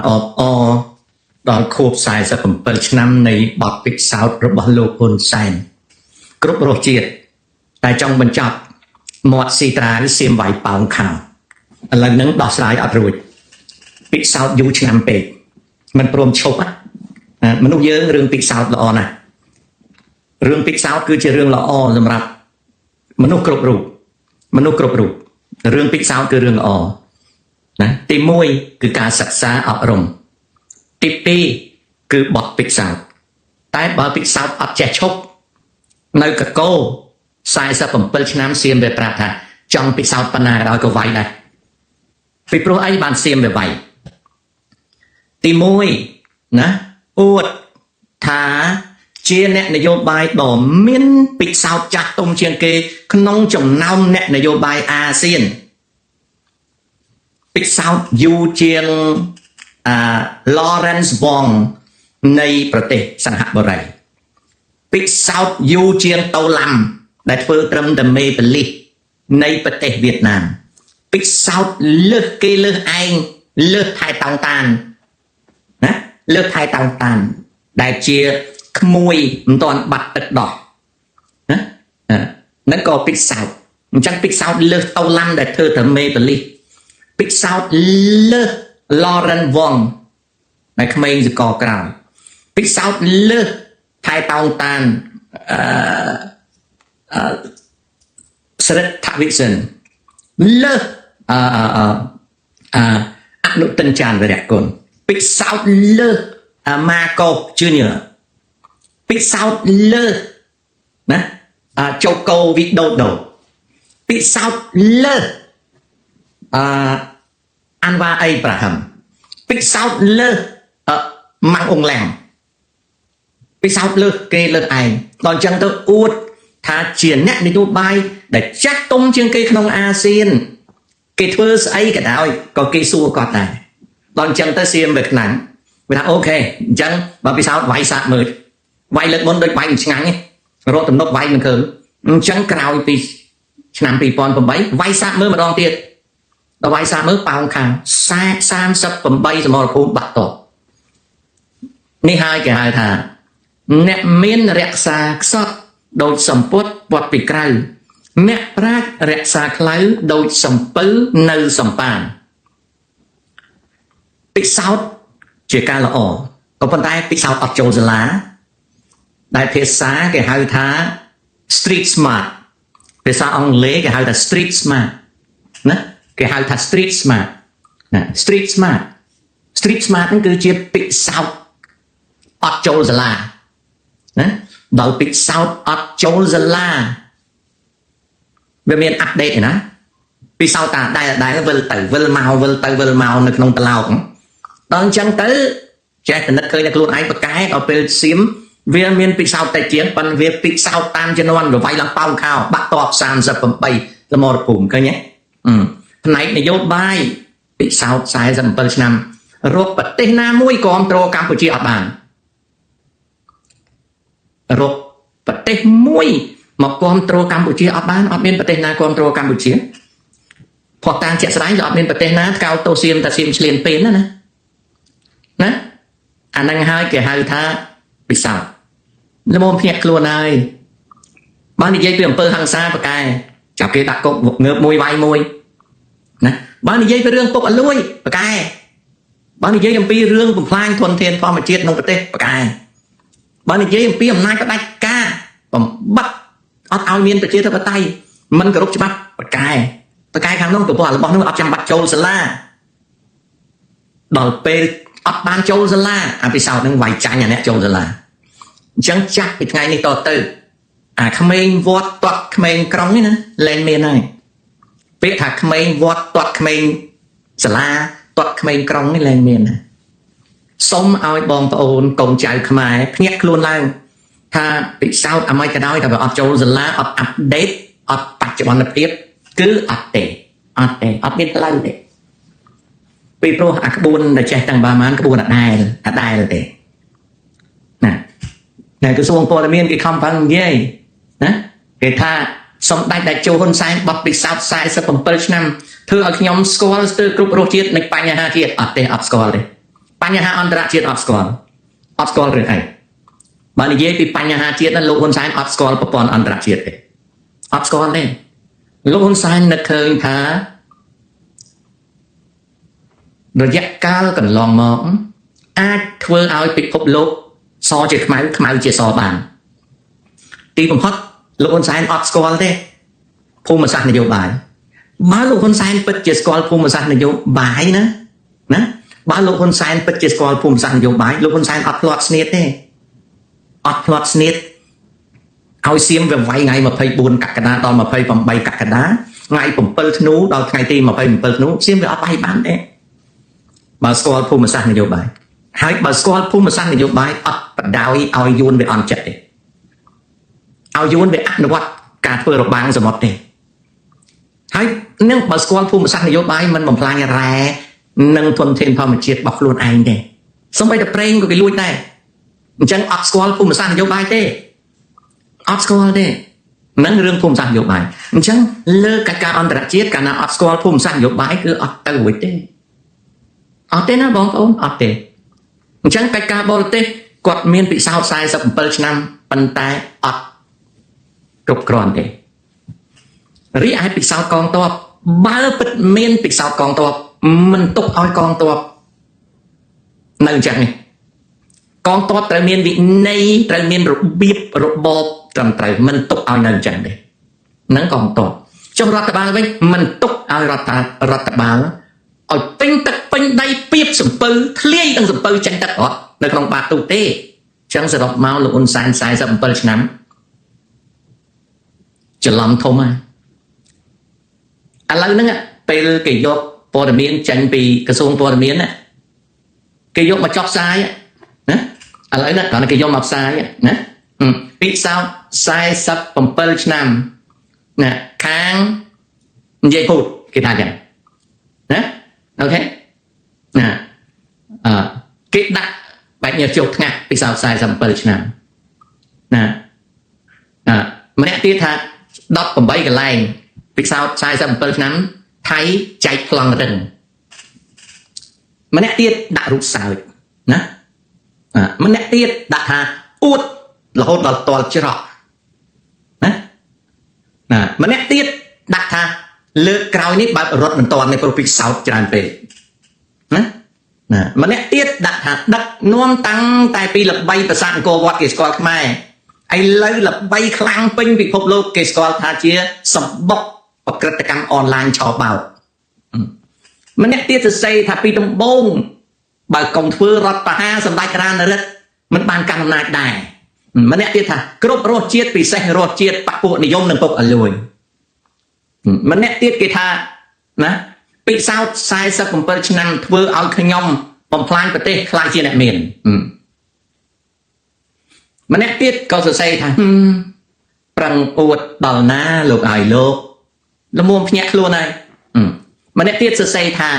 អដល់ខួប47ឆ្នាំនៃបទពិសោធន៍របស់លោកហ៊ុនសែនគ្រប់រសជាតិតែចង់បញ្ចប់មាត់ស៊ីត្រាវសៀមវាយប៉ោងខោឥឡូវនឹងដោះស្រាយអត់រួចពិសោធន៍យូរឆ្នាំពេកមិនព្រមឈប់មនុស្សយើងរឿងពិសោធន៍ល្អណាស់រឿងពិសោធន៍គឺជារឿងល្អសម្រាប់មនុស្សគ្រប់រូបរឿងពិសោធន៍គឺរឿងល្អណាទី1គឺការសិក្សាអប់រំទី2គឺបទពិសោធន៍តែបើពិសោធន៍អត់ចេះឈប់នៅកកោ47ឆ្នាំសៀមវាប្រាប់ថាចង់ពិសោធន៍ប៉ុណ្ណាក៏ដោយក៏វាយដែរពីព្រោះអីបានសៀមវាវាយទី1ណាអួតថាជាអ្នកនយោបាយដ៏មានពិសោធន៍ចាស់ទុំជាងគេក្នុងចំណោមអ្នកនយោបាយអាស៊ានពិសោធន៍យូរជាងLawrence Wong នៃប្រទេសសិង្ហបុរីពិសោធន៍យូរជាងតូឡាំដែលធ្វើត្រឹមតែមេបលិសនៃប្រទេសវៀតណាមពិសោធន៍លើសគេលើសឯងលើសថៃតោងតានណាលើសថៃតោងតានដែលជាក្មួយមិនទាន់បាត់ទឹកដោះណាហ្នឹងក៏ពិសោធន៍អញ្ចឹងពិសោធន៍លើសតូឡាំដែលធ្វើតែមេបលិសពិសោធន៍លើសLawrence Wong ដែលក្មេងសកលក្រៅពិសោធន៍លើសថៃតោងតានស្រិទ្ធថវិសិនលើសអនុទិនចានវរៈគុណពិសោធន៍លើសម៉ាកូ Junior ពិសោធន៍លើសណាជូកូវីដូដូពិសោធន៍លើសអានវ៉ាអេប្រាហាំពិសោធន៍លើសម៉ាំងអ៊ុងឡាំងពិសោធន៍លើសគេលើសឯងដល់អញ្ចឹងទៅអួតថាជាអ្នកនយោបាយដែលចាស់ទុំជាងគេក្នុងអាស៊ានគេធ្វើស្អីក៏ដោយក៏គេសួរគាត់ដែរដល់អញ្ចឹងទៅសៀមវាខ្លាំងវាថាអូខេអញ្ចឹងបើពិសោធន៍វាយសាក់មើលវាយលើកមុនដូចវាយមិនឆ្ងាញ់ទេរត់ទំនុកវាយមិនឃើញអញ្ចឹងក្រោយពីឆ្នាំ2008វាយសាក់មើលម្ដងទៀតដល់វាយសាក់មើលប៉ោងខាង38សមរភូមិបាត់តនេះហើយគេហៅថាអ្នកមានរក្សាខ្សត់ដូចសម្ពុតវត្តពីក្រៅអ្នកប្រាជ្ញរក្សាខ្លៅដូចសំពៅនៅសំប៉ានពិសោធន៍ជាការល្អក៏ប៉ុន្តែពិសោធន៍អត់ចូលសាលាដែលភាសាគេហៅថា street smart ភាសាអង់គ្លេសគេហៅថា street smart ណាគេហៅថា street smart ណា street smart ហ្នឹងគឺជាពិសោធន៍អត់ចូលសាលាណាដល់ពិសោធន៍អត់ចូលសាលាវាមានអាប់ដេតឯណាពិសោធន៍តាដែលវិលទៅវិលមកនៅក្នុងប្រឡោកដល់អញ្ចឹងទៅចេះតែនឹកឃើញតែខ្លួនឯងប្រកែដល់ពេលសៀមវាមានពិសោធន៍តែជាងប៉ុន្តែវាពិសោធន៍តាមជំនាន់វាយឡើងប៉ោងខោបាក់តប38សមរភូមិឃើញទេផ្នែកនយោបាយពិសោធន៍47ឆ្នាំរកប្រទេសណាមួយគ្រប់គ្រងកម្ពុជាអត់បានរកប្រទេសមួយមកគ្រប់គ្រងកម្ពុជាអត់បានអត់មានប្រទេសណាគ្រប់គ្រងកម្ពុជាផុសតាមជាក់ស្ដែងគឺអត់មានប្រទេសណាកោតទោសសៀមតែសៀមឆ្លៀនពេលណាអាហ្នឹងហើយគេហៅថាពិសោធន៍ល្មមភ្ញាក់ខ្លួនហើយបាននិយាយពីអំពើហិង្សាប្រកែចាប់គេដាក់គុកងើបមួយវាយមួយណាបាននិយាយពីរឿងពុកអលួយប្រកែបាននិយាយអំពីរឿងបំផ្លាញធនធានធម្មជាតិក្នុងប្រទេសប្រកែបាននិយាយអំពីអំណាចផ្ដាច់ការបំបត្តិអត់ឲ្យមានប្រជាធិបតេយ្យមិនគោរពច្បាប់ប្រកែខាងនោះទៅរបស់នោះអត់ចាំបាច់ចូលសាលាដល់ពេលអត់បានចូលសាលាអាពិសោធន៍នឹងវាយចាញ់អាអ្នកចូលសាលាអញ្ចឹងចាស់ពីថ្ងៃនេះតទៅអាក្មេងវត្តទាត់ក្មេងក្រុងនេះណាលែងមានហើយពាក្យថាក្មេងវត្តទាត់ក្មេងសាលាទាត់ក្មេងក្រុងនេះលែងមានណាសូមឲ្យបងប្អូនកូនចៅខ្មែរភ្ញាក់ខ្លួនឡើងថាពិសោធន៍អ្វីក៏ដោយតែបើអត់ចូលសាលាអត់អាប់ដេតអត់បច្ចុប្បន្នភាពគឺអត់មានផ្លូវទេពីព្រោះអាក្បួនដែលចេះទាំងប្រហែលក្បួនអដែលទេណានៅក្រសួងព័ត៌មានគេខំប្រឹងនិយាយណាគេថាសម្ដេចតេជោហ៊ុនសែនបោះពិសោធន៍47ឆ្នាំធ្វើឲ្យខ្ញុំស្គាល់ស្ទើរគ្រប់រសជាតិនៃបញ្ហាជាតិអត់ស្គាល់ទេ បញ្ហាអន្តរជាតិអត់ស្គាល់រឿងអីបើនិយាយពីបញ្ហាជាតិហ្នឹងលោកហ៊ុនសែនអត់ស្គាល់ប្រព័ន្ធអន្តរជាតិទេអត់ស្គាល់ទេលោកហ៊ុនសែននឹកឃើញថារយៈកាលកន្លងមកអាចធ្វើឲ្យពិភពលោកសជាខ្មៅខ្មៅជាសបានទីបំផុតលោកហ៊ុនសែនអត់ស្គាល់ទេភូមិសាស្ត្រនយោបាយបើលោកហ៊ុនសែនពិតជាស្គាល់ភូមិសាស្ត្រនយោបាយណាបើលោកហ៊ុនសែនពិតជាស្គាល់ភូមិសាស្ត្រនយោបាយលោកហ៊ុនសែនអត់ផ្លាត់ស្នៀតទេអត់ផ្លាត់ស្នៀតឲ្យសៀមវាវាយថ្ងៃ24កក្កដាដល់28កក្កដាថ្ងៃ7ធ្នូដល់ថ្ងៃទី27ធ្នូសៀមវាអត់បាយបានទេបើស្គាល់ភូមិសាស្ត្រនយោបាយហើយបើស្គាល់ភូមិសាស្ត្រនយោបាយអត់បដ ாய் ឲ្យយួនវាអន់ចិត្តទេឲ្យយួនវាអនុវត្តការធ្វើរបាំងសមុទ្រទេហើយនឹងបើស្គាល់ភូមិសាស្ត្រនយោបាយមិនបំផ្លាញរ៉ែនិងធនធានធម្មជាតិរបស់ខ្លួនឯងទេសូម្បីតែប្រេងក៏គេលួចដែរអញ្ចឹងអត់ស្គាល់ភូមិសាស្ត្រនយោបាយទេអត់ស្គាល់ទេនឹងរឿងភូមិសាស្ត្រនយោបាយអញ្ចឹងលើកិច្ចការអន្តរជាតិកាលណាអត់ស្គាល់ភូមិសាស្ត្រនយោបាយគឺអត់ទៅរួចទេអត់ទេណាបងប្អូនអត់ទេអញ្ចឹងកិច្ចការបរទេសគាត់មានពិសោធន៍47ឆ្នាំប៉ុន្តែអត់គ្រប់គ្រាន់ទេរីឯពិសោធន៍កងទ័ពបើពិតមានពិសោធន៍កងទ័ពមិនទុកឲ្យកងទ័ពនៅអញ្ចឹងនេះកងទ័ពត្រូវមានវិន័យត្រូវមានរបៀបរបបត្រឹមត្រូវមិនទុកឲ្យនៅអញ្ចឹងទេនឹងកងទ័ពចុះរដ្ឋបាលវិញមិនទុកឲ្យរដ្ឋបាលឲ្យពេញទឹកពេញដីពៀបសំពៅធ្លាយទាំងសំពៅចេញទឹកអត់នៅក្នុងបាតទូទេអញ្ចឹងសរុបមកលោកហ៊ុនសែន47ឆ្នាំច្រឡំធំហើយឥឡូវហ្នឹងពេលគេយកព័ត៌មានចេញពីក្រសួងព័ត៌មានណាគេយកមកចុះផ្សាយណាឥឡូវហ្នឹងគាត់គេយកមកផ្សាយណាពិសោធន៍47ឆ្នាំណាខាងនិយាយพูดគេថាចឹងណាអូខេណាគេដាក់បែបញើសជោគថ្ងាក់ពិសោធន៍47ឆ្នាំណាម្នាក់ទៀតថា18កន្លែងពិសោធន៍47ឆ្នាំថៃចែកប្លង់រឹងម្នាក់ទៀតដាក់រូបសើចណាម្នាក់ទៀតដាក់ថាអួតរហូតដល់តល់ច្រកណាម្នាក់ទៀតដាក់ថាលើកក្រោយនេះបើរត់មិនតាន់នៃប្រពិសោធន៍ច្រើនពេកណាម្នាក់ទៀតដាក់ថាដឹកនាំតាំងតែពីល្បីប្រាសាទអង្គរវត្តគេស្គាល់ខ្មែរឥឡូវល្បីខ្លាំងពេញពិភពលោកគេស្គាល់ថាជាសម្បុកអក្រិតកម្មអនឡាញឆោបោកម្នាក់ទៀតសរសេរថាពីដំបូងបើកុំធ្វើរដ្ឋប្រហារសម្ដេចរានរិទ្ធមិនបានកាន់អំណាចដែរម្នាក់ទៀតថាគ្រប់រសជាតិពិសេសរសជាតិបពុនិយមនិងពុកអលួយម្នាក់ទៀតគេថាណាពិសោធន៍47ឆ្នាំធ្វើឲ្យខ្ញុំបំផ្លាញប្រទេសខ្លាចជាអ្នកមានម្នាក់ទៀតក៏សរសេរថាប្រឹងអួតដល់ណាលោកឲ្យលោកល្មមភ្ញាក់ខ្លួនហើយម្នាក់ទៀតសរសេរថា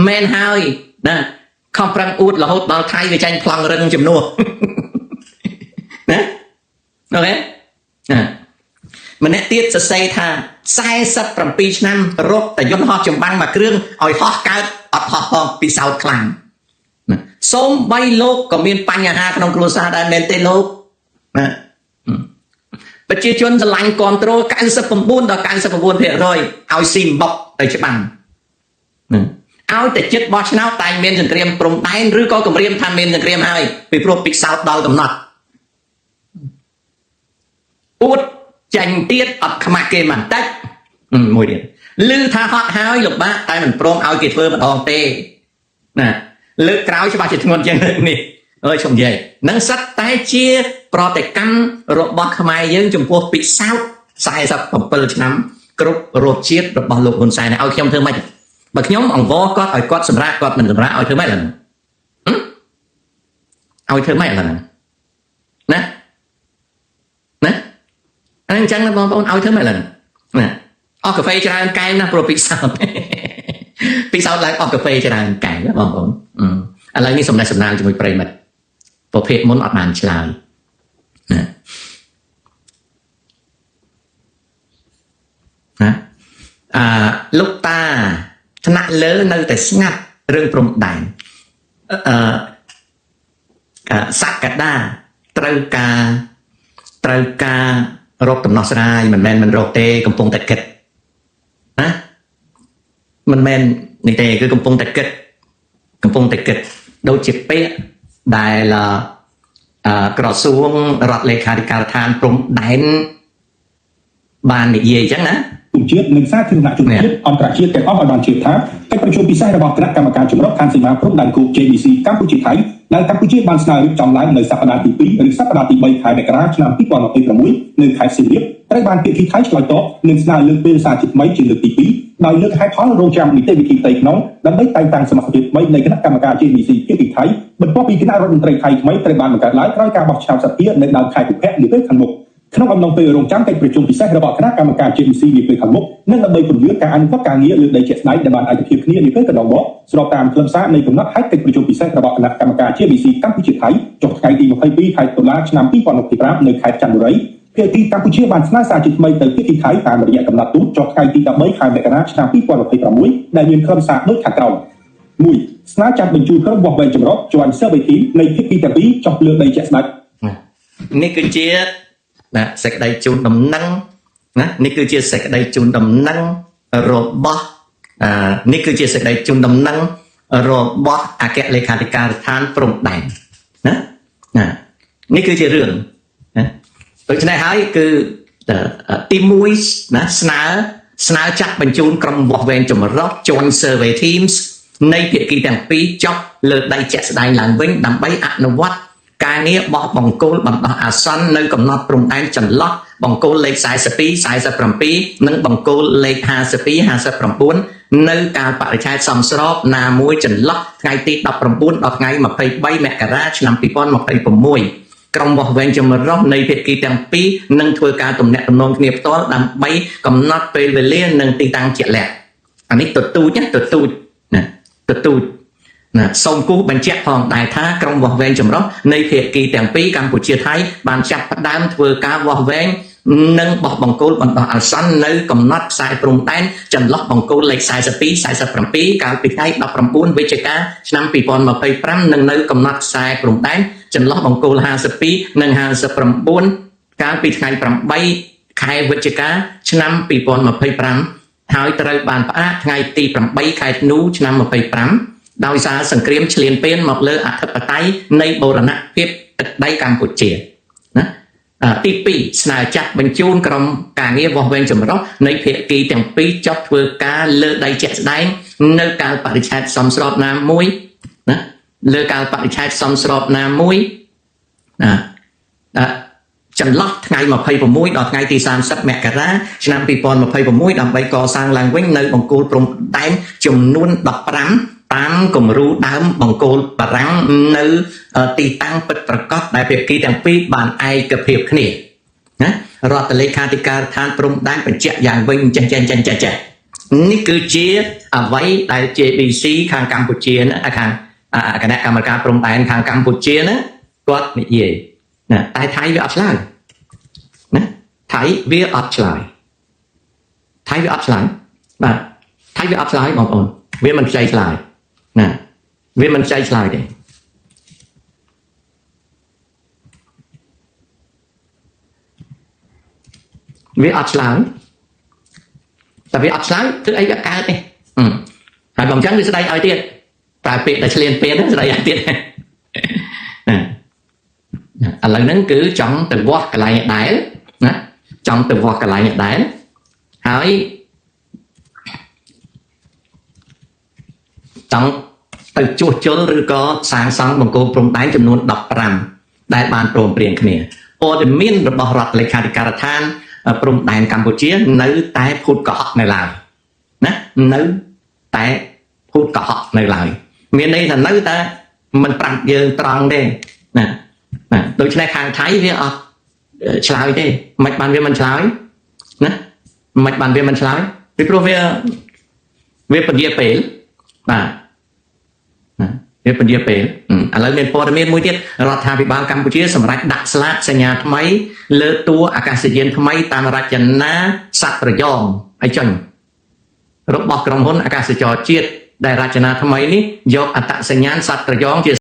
មែនហើយណាខំប្រឹងអួតរហូតដល់ថៃវាចាញ់ប្លង់រឹងជំនួសណាអូខេម្នាក់ទៀតសរសេរថា47ឆ្នាំរកតែយន្តហោះចម្បាំងមួយគ្រឿងឲ្យហោះកើតអត់ហោះផងពិសោធន៍ខ្លាំងសូម្បីលោកក៏មានបញ្ហាក្នុងគ្រួសារដែរមែនទេលោកណាប្រជាជនស្រឡាញ់គ្រប់គ្រង99ដល់ 99% ឲ្យស៊ីបុកទៅច្បាំងឲ្យតែចិត្តបោះឆ្នោតតែមានសង្គ្រាមព្រំដែនឬក៏គម្រាមថាមានសង្គ្រាមហើយពីព្រោះពិសោធន៍ដល់កំណត់អួតចាញ់ទៀតអត់ខ្មាស់គេមិនតិចមួយទៀតឮថាហត់ហើយលោកបាតែមិនព្រមឲ្យគេធ្វើម្ដងទេណាលើកក្រោយច្បាស់ជាធ្ងន់ជាងនេះអើយខ្ញុំនិយាយនឹងសិតតែជាប្រតិកម្មរបស់ខ្មែរយើងចំពោះពិសោធន៍47ឆ្នាំគ្រប់រសជាតិរបស់លោកហ៊ុនសែនឲ្យខ្ញុំធ្វើម៉េចបើខ្ញុំអង្វរគាត់ឲ្យគាត់សម្រាប់គាត់មិនសម្រាប់ឲ្យធ្វើម៉េចឡើយឲ្យធ្វើម៉េចឡើយណាអញ្ចឹងបងប្អូនឲ្យធ្វើម៉េចឡើយណាអស់កាហ្វេច្រើនកែវណាព្រោះពិសោធន៍ឡើងអស់កាហ្វេច្រើនកែវបងប្អូនឥឡូវនេះសំណេះសំណាលជាមួយប្រិមិត្តប្រភេទមុនអត់បានឆ្លើយណាលោកតាថ្នាក់លើនៅតែស្ងាត់រឿងព្រំដែន សក្តាត្រូវការរកដំណោះស្រាយមិនមែនមិនរកទេកំពុងតែគិតណាមិនមែននេះទេគឺកំពុងតែគិតដូចជាពាក្យដែលក្រសួងរដ្ឋលេខាធិការដ្ឋានព្រំដែនបាននិយាយអញ្ចឹងណាជាតិនិងសាធារណជនជាតិអន្តរជាតិទាំងអស់ឲ្យបានជឿថាកិច្ចប្រជុំពិសេសរបស់គណៈកម្មការចម្រុះខណ្ឌសីមាព្រំដែនគោក JBC កម្ពុជាថៃដែលកម្ពុជាបានស្នើរៀបចំឡើងនៅសប្តាហ៍ទី2ឬសប្តាហ៍ទី3ខែមករាឆ្នាំ2026នៅខេត្តសៀមរាបត្រូវបានភាគីថៃឆ្លើយតបនិងស្នើលើកពេលសារជាថ្មីជាលើកទី2ដោយលើកហេតុផលរងចាំនីតិវិធីផ្ទៃក្នុងដើម្បីតែងតាំងសមាជិកថ្មីនៃគណៈកម្មការ JBC ភាគីថៃបន្ទាប់ពីគណៈរដ្ឋមន្ត្រីថៃថ្មីត្រូវបានបង្កើតឡើងក្រោយការបោះឆ្នោតសភានៅដើមខែកុម្ភៈនាពេលខាងមុខក្នុងអំឡុងពេលរងចាំកិច្ចប្រជុំពិសេសរបស់គណៈកម្មការ JBC នាពេលខាងមុខនិងដើម្បីពង្រឹងការអនុវត្តការងារលើដីជាក់ស្ដែងដែលបានឯកភាពគ្នានាពេលកន្លងមកស្របតាមខ្លឹមសារនៃកំណត់ហេតុកិច្ចប្រជុំពិសេសរបស់គណៈកម្មការ JBC កម្ពុជាថៃចុះថ្ងៃទី22ខែតុលាឆ្នាំ2025នៅខេត្តចន្ទបុរីភាគីកម្ពុជាបានស្នើសារជាថ្មីទៅភាគីថៃតាមរយៈកំណត់ទូតចុះថ្ងៃទី13ខែមករាឆ្នាំ2026ដែលមានខ្លឹមសារដូចខាងក្រោម 1. ស្នើចាត់បញ្ជូនក្រុមវាស់វែងចម្រុះ Joint Survey Team នៃភាគីទាំងពីរចុះលើដីជាក់ស្ដែងនេះគឺជាសេចក្តីជូនដំណឹងណានេះគឺជាសេចក្តីជូនដំណឹងរបស់នេះគឺជាសេចក្តីជូនដំណឹងរបស់អគ្គលេខាធិការដ្ឋានព្រំដែនណានេះគឺជារឿងណាដូច្នេះហើយគឺទី1ណាស្នើចាត់បញ្ជូនក្រុមវាស់វែងចម្រុះ Joint Survey Teams នៃភាគីទាំងពីរចុះលើដីជាក់ស្ដែងឡើងវិញដើម្បីអនុវត្តការងារបោះបង្គោលបណ្ដោះអាសន្ននៅកំណត់ព្រំដែនចន្លោះបង្គោលលេខ42 47និងបង្គោលលេខ52 59នៅកាលបរិច្ឆេទសមស្របណាមួយចន្លោះថ្ងៃទី19ដល់ថ្ងៃ23មករាឆ្នាំ2026ក្រុមវាស់វែងចម្រុះនៃភាគីទាំងពីរនឹងធ្វើការទំនាក់ទំនងគ្នាផ្ទាល់ដើម្បីកំណត់ពេលវេលានិងទីតាំងជាក់លាក់អានេះទទូចណាសូមគូសបញ្ជាក់ផងដែរថាក្រុមវាស់វែងចម្រុះនៃភាគីទាំងពីរកម្ពុជាថៃបានចាប់ផ្ដើមធ្វើការវាស់វែងនិងបោះបង្គោលបណ្ដោះអាសន្ននៅកំណត់ខ្សែព្រំដែនចន្លោះបង្គោលលេខ42 47កាលពីថ្ងៃ19វិច្ឆិកាឆ្នាំ2025និងនៅកំណត់ខ្សែព្រំដែនចន្លោះបង្គោល52និង59កាលពីថ្ងៃ8ខែវិច្ឆិកាឆ្នាំ2025ហើយត្រូវបានផ្អាកថ្ងៃទី8ខែធ្នូឆ្នាំ25ដោយសារសង្គ្រាមឈ្លានពានមកលើអធិបតេយ្យនៃបូរណភាពទឹកដីកម្ពុជាណាទី2ស្នើចាត់បញ្ជូនក្រុមការងារវាស់វែងចម្រុះនៃភាគីទាំងពីរចុះធ្វើការលើដីជាក់ស្ដែងនៅកាលបរិច្ឆេទសមស្របណាមួយណាលើកាលបរិច្ឆេទសមស្របណាមួយចន្លោះថ្ងៃ26ដល់ថ្ងៃទី30មករាឆ្នាំ2026ដើម្បីកសាងឡើងវិញនៅបង្គោលព្រំដែនចំនួន15តាមគំរូដើមបង្គោលបារាំងនៅទីតាំងពិតប្រាកដដែលភាគីទាំងពីរបានឯកភាពគ្នាណារដ្ឋលេខាធិការដ្ឋានព្រំដែនបញ្ជាក់យ៉ាងវិញចេះនេះគឺជាអ្វីដែល JBC ខាងកម្ពុជាណាខាងគណៈកម្មការព្រំដែនខាងកម្ពុជាណាគាត់និយាយណាតែថៃវាអត់ឆ្លើយណាថៃវាអត់ឆ្លើយបាទថៃវាអត់ឆ្លើយបងប្អូនវាមិនខ្ចីឆ្លើយណាវាមិនខ្ចីឆ្លើយទេវាអត់ឆ្លើយតែវាអត់ឆ្លើយធ្វើអីវាកើតទេហើយបើមិនចឹងវាស្ដីឲ្យទៀតប្រើពាក្យតែឆ្លៀនពៀនស្ដីឲ្យទៀតណាឥឡូវហ្នឹងគឺចង់ទៅវាស់កន្លែងដែរណាចង់ទៅវាស់កន្លែងដែរហើយចង់ទៅជួសជុលឬក៏សាងសង់បង្គោលព្រំដែនចំនួន15ដែលបានព្រមព្រៀងគ្នាព័ត៌មានរបស់រដ្ឋលេខាធិការដ្ឋានព្រំដែនកម្ពុជានៅតែភូតកុហកនៅឡើយណានៅតែភូតកុហកនៅឡើយមានន័យថានៅតែមិនប្រាប់យើងត្រង់ទេណាដូច្នេះខាងថៃវាអត់ឆ្លើយទេមិនបានវាមិនឆ្លើយណាមិនបានវាមិនឆ្លើយពីព្រោះវាពន្យាពេលបាទវាពន្យាពេលឥឡូវមានព័ត៌មានមួយទៀតរដ្ឋាភិបាលកម្ពុជាសម្រេចដាក់ស្លាកសញ្ញាថ្មីលើតួអាកាសយានថ្មីតាមរចនាសត្វត្រយងឲ្យចេញរបស់ក្រុមហ៊ុនអាកាសចរជាតិដែលរចនាថ្មីនេះយកអត្តសញ្ញាណសត្វត្រយងជា